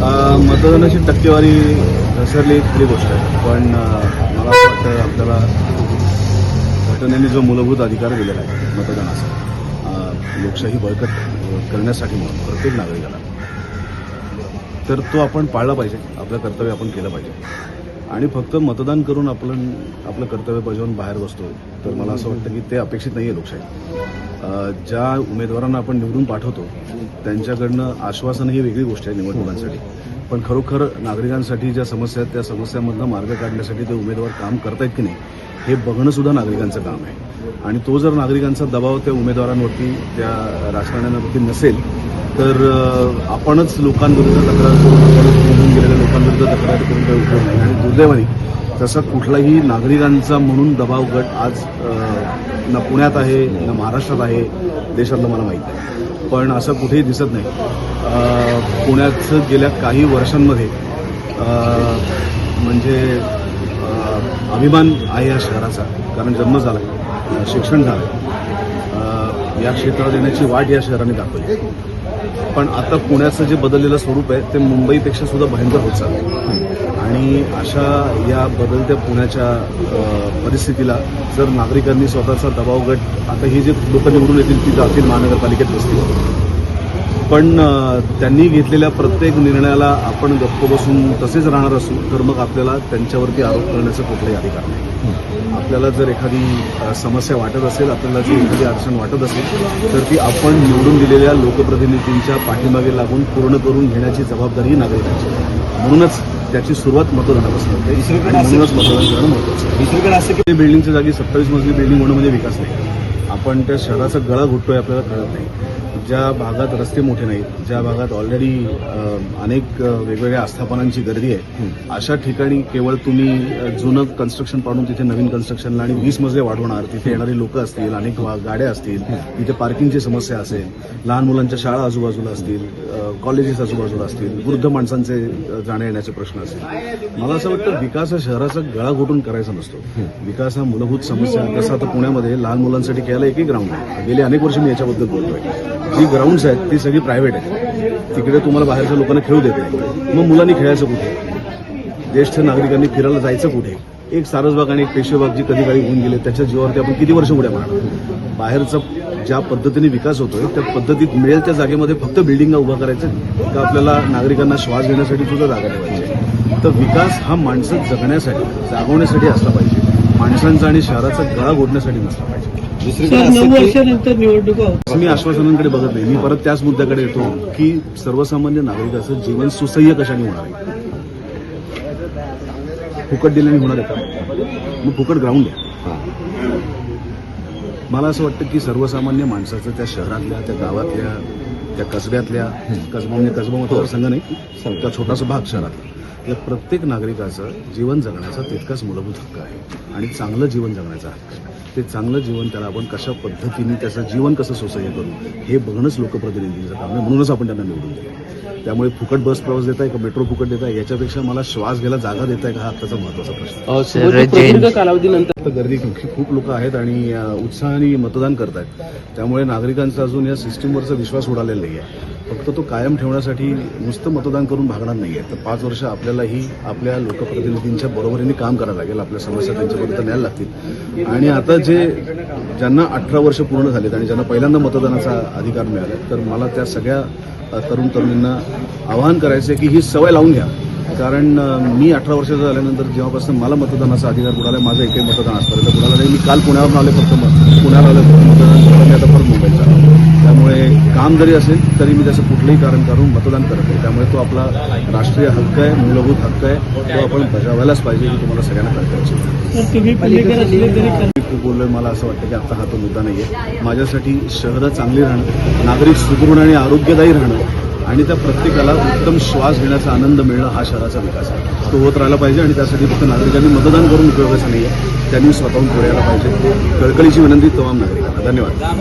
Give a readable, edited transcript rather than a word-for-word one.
मतदानाची टक्केवारी घसरली एक खरी गोष्ट आहे, पण मला असं वाटतं आपल्याला घटनेने जो मूलभूत अधिकार दिलेला आहे मतदानाचा, लोकशाही बळकट करण्यासाठी म्हणून प्रत्येक नागरिकाला, तर तो आपण पाळला पाहिजे. आपलं कर्तव्य आपण केलं पाहिजे आणि फक्त मतदान करून आपलं कर्तव्य बजावून बाहेर बसतो, तर मला असं वाटतं की ते अपेक्षित नाही आहे लोकशाही. ज्या उमेदवारांना आपण निवडून पाठवतो त्यांच्याकडनं आश्वासन ही वेगळी गोष्ट आहे निवडणुकांसाठी, पण खरोखर नागरिकांसाठी ज्या समस्या आहेत त्या समस्यांमधनं मार्ग काढण्यासाठी ते उमेदवार काम करतायत की नाही हे बघणं सुद्धा नागरिकांचं काम आहे. आणि तो जर नागरिकांचा दबाव त्या उमेदवारांवरती, त्या राजकारण्यांवरती नसेल, तर आपणच लोकांविरुद्ध तक्रार करून, निवडून गेलेल्या लोकांविरुद्ध तक्रार करून काही उपयोग नाही. आणि दुर्दैवाने तसा कुठलाही नागरिकांचा म्हणून दबाव गट आज ना पुण्यात आहे ना महाराष्ट्रात आहे, देशातलं मला माहीत आहे, पण असं कुठेही दिसत नाही. पुण्याचं गेल्या काही वर्षांमध्ये म्हणजे अभिमान आहे या शहराचा, कारण जन्म झाला, शिक्षण झालं, या क्षेत्रात येण्याची वाट या शहराने दाखवली. पण आता पुण्याचं जे बदललेलं स्वरूप आहे ते मुंबईपेक्षा सुद्धा भयंकर होत चाललं. आणि अशा या बदलत्या पुण्याच्या परिस्थितीला जर नागरिकांनी स्वतःचा दबाव गट, आता हे जे लोक निवडून येतील ती जातील महानगरपालिकेत बसतील, पण त्यांनी घेतलेल्या प्रत्येक निर्णयाला आपण गप्प बसून तसेच राहणार असू तर मग आपल्याला त्यांच्यावरती आरोप करण्याचा कुठलाही अधिकार नाही. आपल्याला जर एखादी समस्या वाटत असेल, आपल्याला जर एखादी अडचण वाटत असेल, तर ती आपण निवडून दिलेल्या लोकप्रतिनिधींच्या पाठीमागे लागून पूर्ण करून घेण्याची जबाबदारी नागरिकांची. म्हणूनच त्याची सुरुवात मतदानापासून होते आणि म्हणूनच मतदान करणं महत्त्वाचं आहे. दुसरीकडे असं की वेल्डिंगच्या जागी 27 मजली बिल्डिंग होणं म्हणजे विकास नाही. आपण त्या शहराचा गळा घुटतोय आपल्याला कळत नाही. ज्या भागात रस्ते मोठे नाहीत, ज्या भागात ऑलरेडी अनेक वेगवेगळ्या आस्थापनांची गर्दी आहे, अशा ठिकाणी केवळ तुम्ही जुनं कन्स्ट्रक्शन पाडून तिथे नवीन कन्स्ट्रक्शनला आणि 20 मजले वाढवणार, तिथे येणारी लोक असतील, अनेक गाड्या असतील, तिथे पार्किंगची समस्या असेल, लहान मुलांच्या शाळा आजूबाजूला असतील, कॉलेजेस आजूबाजूला असतील, वृद्ध माणसांचे जाण्या येण्याचे प्रश्न असतील. मला असं वाटतं विकास हा शहराचा गळा घोटून करायचा नसतो. विकास हा मूलभूत समस्या, जसं आता पुण्यामध्ये लहान मुलांसाठी खेळायला एकही ग्राउंड आहे. गेले अनेक वर्ष मी याच्याबद्दल बोलतोय. जी ग्राउंड्स आहेत ती सगळी प्रायव्हेट आहेत, तिकडे तुम्हाला बाहेरच्या लोकांना खेळू देत नाही. मग मुलांनी खेळायचं कुठे? ज्येष्ठ नागरिकांनी फिरायला जायचं कुठे? एक सारसबाग आणि एक पेशवेबाग जी कधी काळी होऊन गेले त्याच्या जीवावरती आपण किती वर्ष उड्या मारणार? बाहेरचा ज्या पद्धतीने विकास होतोय त्या पद्धतीत मिळेल त्या जागेमध्ये फक्त बिल्डिंगा उभा करायचं का आपल्याला नागरिकांना श्वास घेण्यासाठी सुद्धा जागा ठेवायची? तर विकास हा माणसं जगण्यासाठी, जागवण्यासाठी असला पाहिजे, माणसांचा आणि शहराचा गळा घोटण्यासाठी नसला पाहिजे. 9 वर्षानंतर निवडणुका मी आश्वासनांकडे बघत नाही. मी परत त्याच मुद्द्याकडे येतो की सर्वसामान्य नागरिकाचं जीवन सुसह्य कशाने होणार आहे? फुकट दिल्याने होणार आहे का? मग फुकट ग्राउंड द्या. मला असं वाटतं की सर्वसामान्य माणसाचं त्या शहरातल्या, त्या गावातल्या, त्या कसब्यातल्या, कसबा म्हणजे कसबा मतदारसंघ नाही, त्या छोटासा भाग शहरातला, या प्रत्येक नागरिकाचं जीवन जगण्याचा तितकाच मूलभूत हक्क आहे आणि चांगलं जीवन जगण्याचा हक्क आहे. ते चांगलं जीवन त्याला आपण कशा पद्धतीने त्याचं जीवन कसं सुसह्य करू हे बघणंच लोकप्रतिनिधींचं काम आहे. म्हणूनच आपण त्यांना निवडून दिलं. त्यामुळे फुकट बस प्रवास देताय का मेट्रो फुकट देताय याच्यापेक्षा मला श्वास घ्यायला जागा देताय का हा आत्ताचा महत्त्वाचा प्रश्न. कालावधीनंतर गर्दी खूप लोक आहेत आणि उत्साहाने मतदान करतायत. त्यामुळे नागरिकांचा अजून या सिस्टीमवरचा विश्वास उडालेला नाही आहे. फक्त तो कायम ठेवण्यासाठी नुसतं मतदान करून भागणार नाही आहे. तर 5 वर्ष आपल्यालाही आपल्या लोकप्रतिनिधींच्या बरोबरीने काम करायला लागेल. आपल्या समस्या त्यांच्यापर्यंत न्यायला लागतील. आणि आता ज्यांना 18 वर्ष पूर्ण झालेत आणि ज्यांना पहिल्यांदा मतदानाचा अधिकार मिळाला, तर मला त्या सगळ्या तरुण तरुणींना आवाहन करायचं आहे की ही सवय लावून घ्या. कारण मी 18 वर्षाचा झाल्यानंतर जेव्हापासून मला मतदानाचा अधिकार बुडाला, माझं एकही मतदान आजपर्यंत बुडाला नाही. मी काल पुण्यावरून आले, फक्त पुण्याला आलं मतदान करून, मी आता परत मुंबईचा आलो. त्यामुळे काम जरी असेल तरी मी त्याचं कुठलंही कारण काढून मतदान करत नाही. त्यामुळे तो आपला राष्ट्रीय हक्क आहे, मूलभूत हक्क आहे, तो आपण बजावायलाच पाहिजे ही तुम्हाला सगळ्यांना कळवायची. खूप बोललोय. मला असं वाटतं की आता हा तो मुद्दा नाही आहे. माझ्यासाठी शहरं चांगली राहणं, नागरिक सुदृढ आणि आरोग्यदायी राहणं आणि त्या प्रत्येकाला उत्तम श्वास घेण्याचा आनंद मिळणं हा शहराचा विकास आहे. तो होत राहिला पाहिजे आणि त्यासाठी फक्त नागरिकांनी मतदान करून उपयोगाचं नाही आहे, त्यांनी स्वतःहून पुढे यायला पाहिजे. कळकळीची विनंती तमाम नागरिकांना. धन्यवाद.